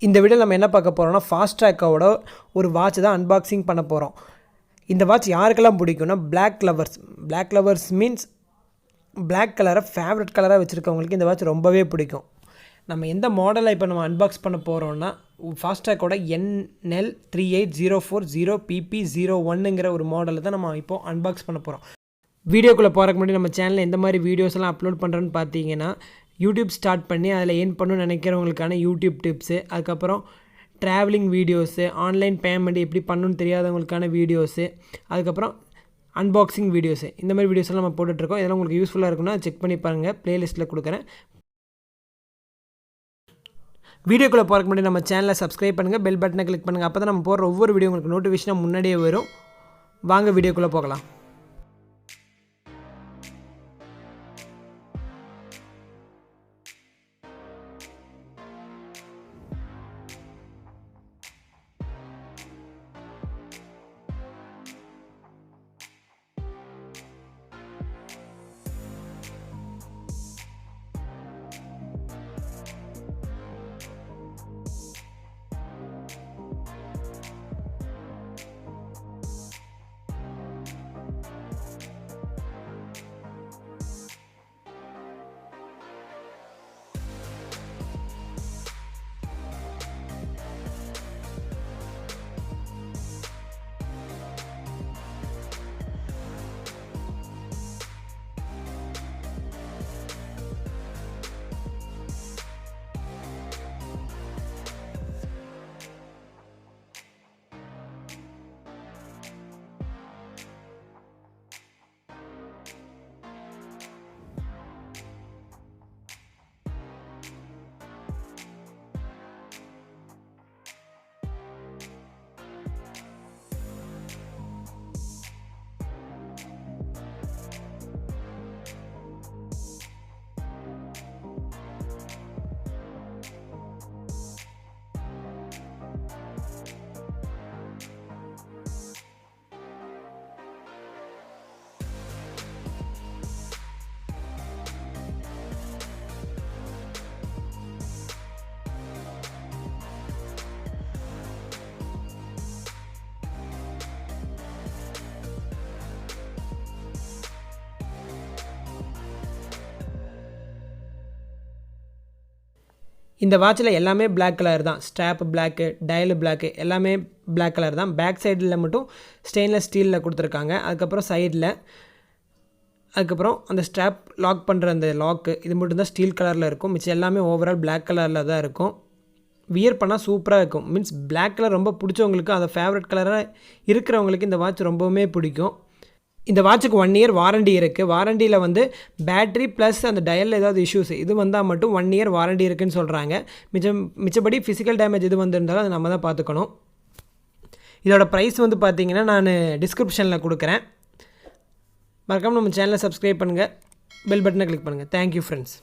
இந்த வீடியோவில் நம்ம என்ன பார்க்க போகிறோம்னா ஃபாஸ்ட்ராக்கோட ஒரு வாட்ச் தான் அன்பாக்சிங் பண்ண போகிறோம். இந்த வாட்ச் யாருக்கெல்லாம் பிடிக்கும்னா பிளாக் லவர்ஸ் மீன்ஸ் பிளாக் கலரை ஃபேவரட் கலராக வச்சுருக்கவங்களுக்கு இந்த வாட்ச் ரொம்பவே பிடிக்கும். நம்ம எந்த மாடலை இப்போ நம்ம அன்பாக்ஸ் பண்ண போகிறோம்னா ஃபாஸ்ட்ராக்கோட NL38040PP01ங்கிற ஒரு மாடலை தான் நம்ம இப்போது அன்பாக்ஸ் பண்ண போகிறோம். வீடியோக்குள்ளே போகிறதுக்கு முன்னாடி நம்ம சேனலில் எந்த மாதிரி வீடியோஸ் எல்லாம் அப்லோட் பண்ணுறேன்னு பார்த்தீங்கன்னா யூடியூப் ஸ்டார்ட் பண்ணி அதில் ஏர்ன் பண்ணணும்னு நினைக்கிறவங்களுக்கான யூடியூப் டிப்ஸு, அதுக்கப்புறம் ட்ராவலிங் வீடியோஸு, ஆன்லைன் பேமெண்ட் எப்படி பண்ணணும்னு தெரியாதவங்களுக்கான வீடியோஸு, அதுக்கப்புறம் அன்பாக்சிங் வீடியோஸு, இந்த மாதிரி வீடியோஸ்லாம் நம்ம போட்டுட்ருக்கோம். இதெல்லாம் உங்களுக்கு யூஸ்ஃபுல்லாக இருக்குன்னா செக் பண்ணி பாருங்கள், ப்ளேலிஸ்ட்டில் கொடுக்குறேன். வீடியோக்குள்ளே போகிறதுக்கு முன்னாடி நம்ம சேனலை சப்ஸ்கிரைப் பண்ணுங்கள், பெல் பட்டனை கிளிக் பண்ணுங்கள். அப்போ தான் நம்ம போடுற ஒவ்வொரு வீடியோ உங்களுக்கு நோட்டிஃபிகேஷனாக முன்னாடியே வரும். வாங்க வீடியோக்குள்ளே போகலாம். இந்த வாட்சில் எல்லாமே பிளாக் கலர் தான். ஸ்ட்ராப் பிளாக்கு, டயலு பிளாக்கு, எல்லாமே பிளாக் கலர் தான். பேக் சைடில் மட்டும் ஸ்டெயின்லெஸ் ஸ்டீலில் கொடுத்துருக்காங்க. அதுக்கப்புறம் சைடில், அதுக்கப்புறம் அந்த ஸ்ட்ராப் லாக் பண்ணுற அந்த லாக்கு இது மட்டும் தான் ஸ்டீல் கலரில் இருக்கும். மிச்சம் எல்லாமே ஓவரால் பிளாக் கலரில் தான் இருக்கும். வியர் பண்ணால் சூப்பராக இருக்கும். மீன்ஸ் பிளாக் கலர் ரொம்ப பிடிச்சவங்களுக்கு, அதை ஃபேவரட் கலராக இருக்கிறவங்களுக்கு இந்த வாட்ச் ரொம்பவுமே பிடிக்கும். இந்த வாட்சுக்கு 1 இயர் வாரண்டி இருக்குது. வாரண்டியில் வந்து பேட்ரி ப்ளஸ் அந்த டயலில் ஏதாவது இஷ்யூஸ் இது வந்தால் மட்டும் 1 இயர் வாரண்டி இருக்குதுன்னு சொல்கிறாங்க. மிச்சப்படி ஃபிசிக்கல் டேமேஜ் இது வந்திருந்தாலும் அதை நம்ம தான் பார்த்துக்கணும். இதோட ப்ரைஸ் வந்து பார்த்திங்கன்னா நான் டிஸ்கிரிப்ஷனில் கொடுக்குறேன். மறக்காமல் நம்ம சேனலை சப்ஸ்கிரைப் பண்ணுங்கள், பெல் பட்டனை கிளிக் பண்ணுங்கள். Thank you friends.